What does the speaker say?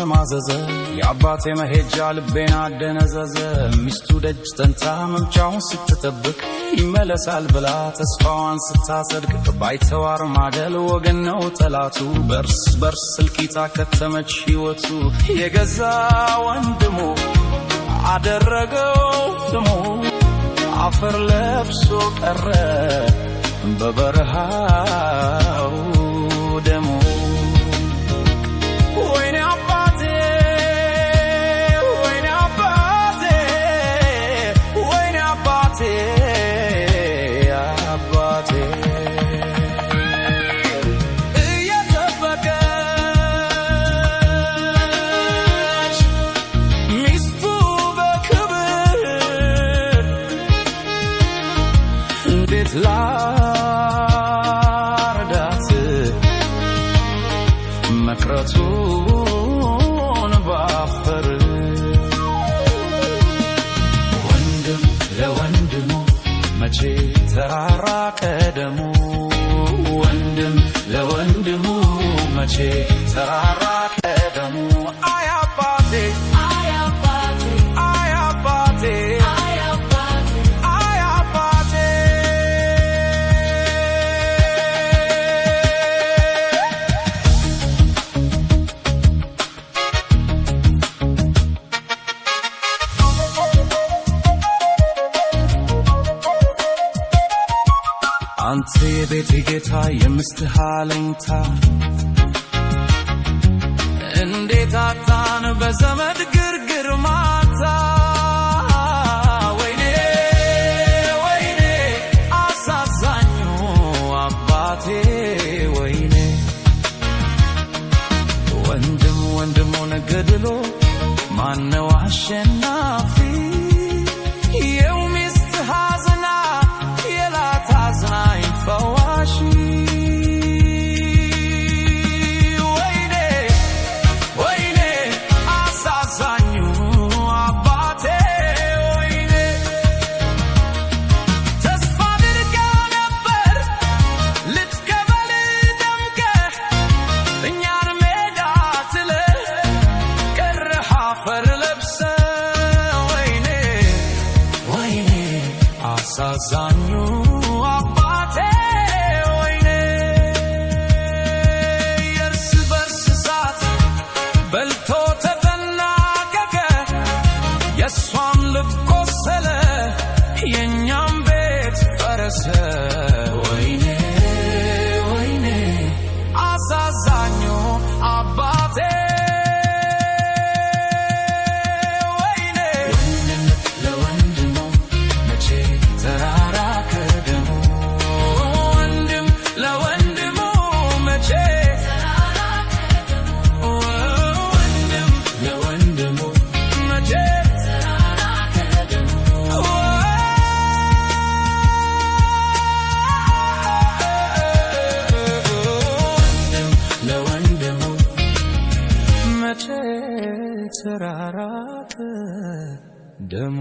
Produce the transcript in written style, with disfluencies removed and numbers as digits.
ተማዘዘ የአባቴ መሄጃ ልቤን አደነዘዘ ሚስቱ ደጅ ጠንታ መምጫውን ስትጠብቅ ይመለሳል ብላ ተስፋዋን ስታጸድቅ ባይተዋር ማደል ወገን ነው ጠላቱ በርስ በርስ ስልቂታ ከተመች ሕይወቱ የገዛ ወንድሙ አደረገው ስሙ አፈር ለብሶ ቀረ በበረሃው ደሙ ወይኔ አባቴ ወይኔ አባቴ ወይኔ አባቴ አባቴ እየጠበቀች ሚስቱ በክብር እንዴት ላርዳት መቅረቱን ባፈር ወንድም ለወንድሙ መቼ ተራራቀ ደሙ ወንድም ለወንድሙ መቼ ተራራቀ ደሙ አይ አባቴ አይ አባቴ አይ አባቴ አይ አባቴ አይ አባቴ አንተ የቤቴ ጌታ የምስትህ አለኝታ እንዴት አጣን በዘመድ ግርግር ማታ ወይኔ ወይኔ አሳዛኙ አባቴ ወይኔ ወንድም ወንድሙን ገድሎ ማነው አሸናፊ የው ሚስት ሐዘና የላት አዝናኝ ፈዋሺ ወይኔ ወይኔ አሳዛኙ አባቴ ወይኔ ተስፋ አድርጋ ነበር ልትገበል ደምቀህ እኛን ሜዳ ትለህ ቀረህ አፈር ለብሰህ ወይኔ ወይኔ አሳዛኙ አባቴ ወይኔ የእርስ በርስ እሳት በልቶ ተጠናቀቀ የእሷም ልብ ቆሰለ የእኛም ቤት ፈረሰ ወይኔ ወይኔ አሳዛኙ አባቴ ወይኔ ወንድም ለወንድሙ መቼ ተራራቀ ደሙ ወንድም ለወንድሙ መቼ ተራራቀ ደሙ ወንድም ለወንድሙ መቼ ተራራቀ ደሙ ወንድም ለወንድሙ መቼ ተራራቀ ደሙ